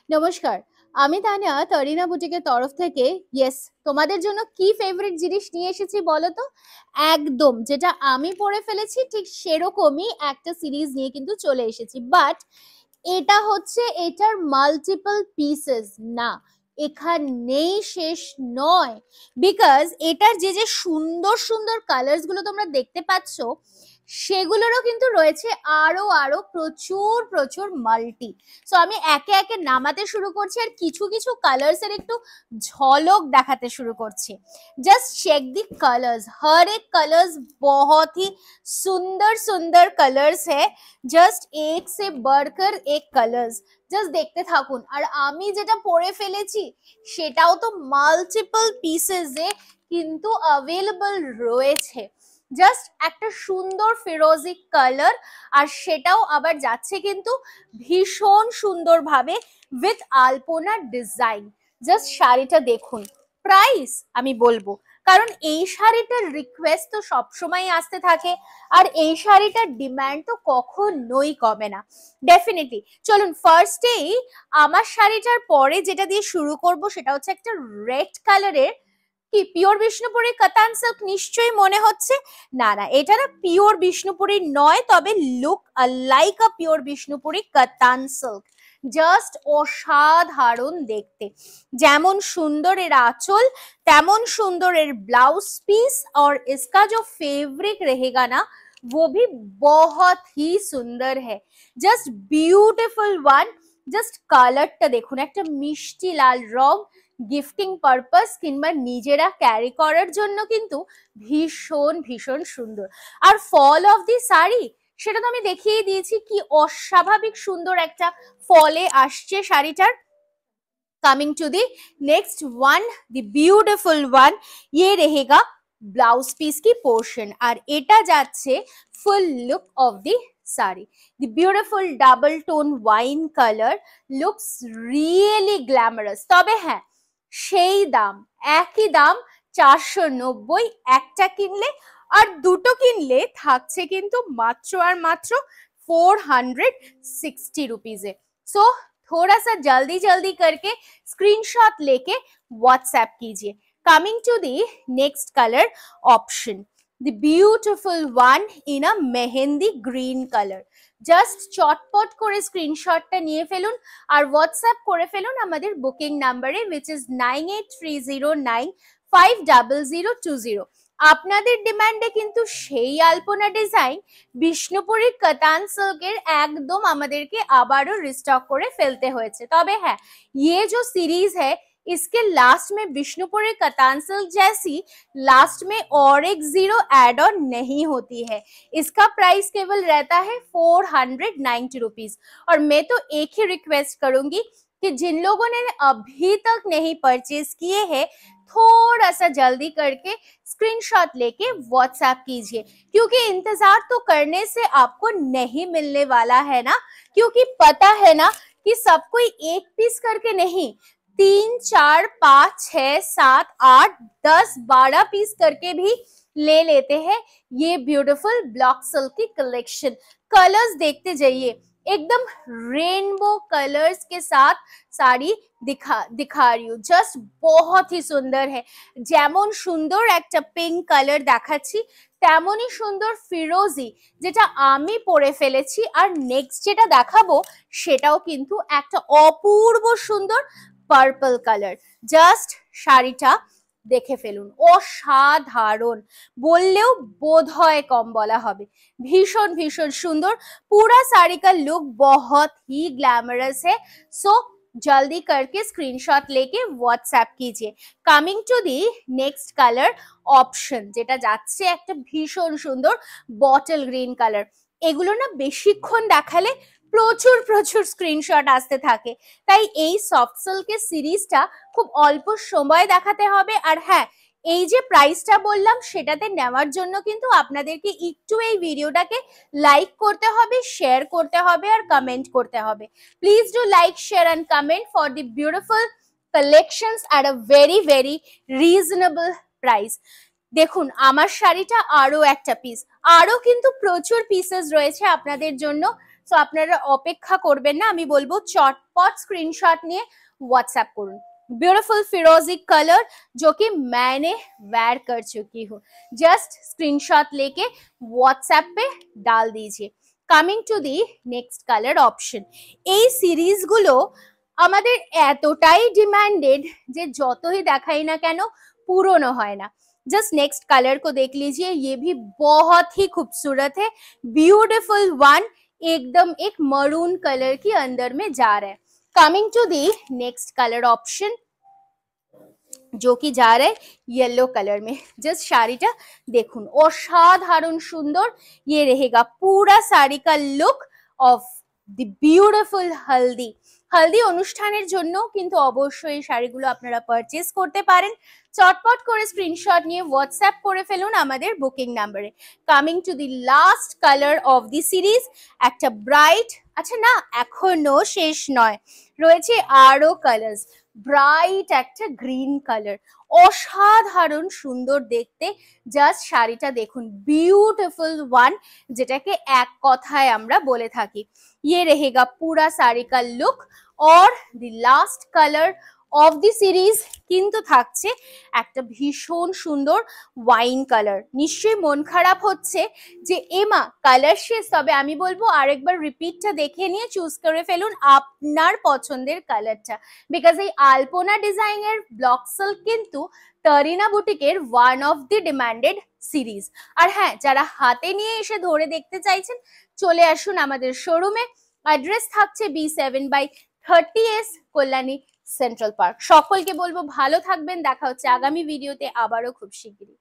নমস্কার, আমি তানিয়া তরিনা বুটিকের তরফ থেকে তোমাদের জন্য কি ফেভারিট জিনিস নিয়ে এসেছি বলো তো। একদম যেটা আমি পড়ে ফেলেছি ঠিক সেরকমই একটা সিরিজ নিয়ে কিন্তু চলে এসেছি, বাট এটা হচ্ছে এটার মাল্টিপল পিসেস না, এখানেই শেষ নয়। বিকজ এটার যে যে সুন্দর সুন্দর কালার্স গুলো তোমরা দেখতে পাচ্ছ, সেগুলোরও কিন্তু রয়েছে আরো আরো প্রচুর প্রচুর মাল্টি। সো আমি একে একে নামাতে শুরু করছি আর কিছু কিছু কালার্স এর একটু ঝলক দেখাতে शुरू করছি। जस्ट चेक दी कलर्स, हर एक कलर्स बहुत ही सुंदर सुंदर कलर्स है। জাস্ট এক সে बढ़कर এক কালার্স, জাস্ট দেখতে থাকুন। আর আমি যেটা পরে ফেলেছি সেটাও তো মাল্টিপল পিসেসে কিন্তু অ্যাভেলেবল রয়েছে। জাস্ট একটা সুন্দর ফিরোজি কালার, আর সেটাও আবার যাচ্ছে কিন্তু ভীষণ সুন্দরভাবে উইথ আলপনা ডিজাইন। জাস্ট শাড়িটা দেখুন। প্রাইস আমি বলবো, কারণ এই শাড়িটার রিকোয়েস্ট তো সবসময় আসতে থাকে, আর এই শাড়িটার ডিমান্ড তো কখনোই কমে না। ডেফিনেটলি চলুন ফার্স্টেই আমার শাড়িটার পরে যেটা দিয়ে শুরু করব সেটা হচ্ছে একটা রেড কালারের। কি পিওর বিষ্ণুপুরি কাতান সিল্ক নিশ্চয়ই মনে হচ্ছে? না না, এটা না পিওর বিষ্ণুপুরি নয়, তবে look like a pure Bishnupuri কাতান সিল্ক। জাস্ট অসাধারণ দেখতে, যেমন সুন্দর এর आंचल তেমন সুন্দর এর ब्लाउज पीस, और इसका जो फैब्रिक रहेगा ना वो भी बहुत ही सुंदर है। Just beautiful one. জাস্ট কালারটা দেখুন, একটা মিষ্টি লাল রং, গিফটিং পারপাস কিংবা নিজেরা ক্যারি করার জন্য কিন্তু ভীষণ ভীষণ সুন্দর। আর ফল অফ দি শাড়ি সেটা তো আমি দেখিয়ে দিয়েছি, কি অস্বাভাবিক সুন্দর একটা ফলে আসছে শাড়িটার। Coming to the next one, the beautiful one, ये रहेगा ब्लाउज पीस की पोर्शन, और एटा जाच्छे full look of the sari. The beautiful double tone wine colour looks really glamorous. तबे हाँ, সেই দাম, একই দাম 490 একটা কিনলে, আর দুটো কিনলে থাকছে কিন্তু মাত্র আর মাত্র 460 रुपीजे। सो थोड़ा सा जल्दी जल्दी करके स्क्रीनशॉट लेके व्हाट्सएप कीजिए। Coming to the next colour option, the beautiful one in a mehndi green colour. Just চটপট করে স্ক্রিনশটটা নিয়ে ফেলুন আর হোয়াটসঅ্যাপ করে ফেলুন আমাদের বুকিং নাম্বারে, which is 9830950020। আপনাদের ডিমান্ডে কিন্তু সেই আলপনা ডিজাইন বিষ্ণুপুরি কাতান সিল্কের একদম আমাদেরকে আবারও রিস্টক করে ফেলতে হয়েছে। তবে হ্যাঁ, ये जो सीरीज है इसके लास्ट में विष्णुपुरी कतान सिल्क जैसी लास्ट में और एक जीरो एड ऑन नहीं होती है। इसका प्राइस केवल रहता है 490 रुपीज। और मैं तो एक ही रिक्वेस्ट करूंगी कि जिन लोगों ने अभी तक नहीं परचेज किए हैं, थोड़ा सा जल्दी करके स्क्रीनशॉट लेके व्हाट्सएप कीजिए, क्योंकि इंतजार तो करने से आपको नहीं मिलने वाला है ना। क्योंकि पता है ना कि सब कोई एक पीस करके नहीं, 3 4 5 6 7 8 10 12 पीस करके भी ले लेते हैं ये ब्यूटीफुल ब्लॉक सिल्क की कलेक्शन। कलर्स देखते जाइए, एकदम रेनबो कलर्स के साथ साड़ी दिखा रही हूँ। जस्ट बहुत ही सुंदर है। যেমন সুন্দর একটা পিঙ্ক কালার দেখাচ্ছি, তেমনই সুন্দর ফিরোজি যেটা আমি পরে ফেলেছি, আর নেক্সট যেটা দেখাবো সেটাও কিন্তু একটা অপূর্ব সুন্দর পার্পল কালার। জাস্ট শাড়িটা দেখে ফেলুন, অসাধারণ বললেও বোধ হয় কম বলা হবে। ভীষণ ভীষণ সুন্দর, पूरा साड़ी का लुक बहुत ही ग्लैमरस है। सो जल्दी करके स्क्रीनशॉट लेके व्हाट्सएप कीजिए। Coming to the next colour option, যেটা যাচ্ছে একটা ভীষণ সুন্দর বটল গ্রিন কালার। এগুলো না বেশিক্ষণ দেখালে প্রচুর প্রচুর স্ক্রিনশট আসতে থাকে, তাই এই সফট সিল্কের সিরিজটা খুব অল্প সময় দেখাতে হবে। আর হ্যাঁ, এই যে প্রাইসটা বললাম সেটাতে নেওয়ার জন্য কিন্তু আপনাদেরকে একটু এই ভিডিওটাকে লাইক করতে হবে, শেয়ার করতে হবে আর কমেন্ট করতে হবে। Please do like, share and comment for the beautiful collections at a very very reasonable price. দেখুন আমার শাড়িটা আরো একটা পিস, আরো কিন্তু প্রচুর পিসেস রয়েছে আপনাদের জন্য। সো আপনারা অপেক্ষা করবেন না, আমি বলবো চটপট স্ক্রিনশট নিয়ে व्हाट्सएप করুন। ब्यूटीफुल फिरोजी कलर जो कि मैंने वेयर कर चुकी हूँ, जस्ट स्क्रीनशॉट लेके व्हाट्सएप पे डाल दीजिए। Coming to the next colour option, এই সিরিজগুলো আমাদের এতটাই ডিমান্ডেড যে যতই দেখাই না কেন পুরনো হয় না। जस्ट नेक्स्ट कलर को देख लीजिए, ये भी बहुत ही खूबसूरत है, ब्यूटीफुल वन, एकदम एक मरून कलर की अंदर में जा रहा है। Coming to the next colour option जो कि जा रहा है येलो कलर में। जस्ट শাড়িটা দেখুন, অসাধারণ সুন্দর। ये रहेगा पूरा साड़ी का लुक ऑफ द ब्यूटीफुल हल्दी। हल्दी অনুষ্ঠানের জন্য কিন্তু অবশ্যই এই শাড়িগুলো আপনারা পারচেজ করতে পারেন। চটপট করে স্ক্রিনশট নিয়ে হোয়াটসঅ্যাপ করে ফেলুন আমাদের বুকিং নাম্বারে। Coming to the last colour of the series, একটা ব্রাইট, আচ্ছা না এখনো শেষ নয়, রয়েছে আরো কালার্স। ব্রাইট একটা গ্রিন কালার, অসাধারণ সুন্দর দেখতে। জাস্ট শাড়িটা দেখুন, বিউটিফুল ওয়ান, যেটাকে এক কথায় আমরা বলে থাকি। ये रहेगा पूरा साड़ी का लुक और the last colour of the series কিন্তু থাকছে একটা ভীষণ সুন্দর ওয়াইন কালার। নিশ্চয়ই মন খারাপ হচ্ছে যে এমা কালার শেষ, তবে আমি বলবো আরেকবার রিপিটটা দেখে নিয়ে চুজ করে ফেলুন আপনার পছন্দের কালারটা, বিকজ এই আলপনা ডিজাইনের ব্লক সিল্ক কিন্তু তরিনা বুটিকের one of the demanded series. আর হ্যাঁ, যারা হাতে নিয়ে এসে ধরে দেখতে চাইছেন চলে আসুন আমাদের শোরুমে। অ্যাড্রেস থাকছে B7/30S কল্যাণী সেন্ট্রাল পার্ক। সকলকে বলবো ভালো থাকবেন, দেখা হচ্ছে আগামী ভিডিওতে আবারও খুব শিগগিরই।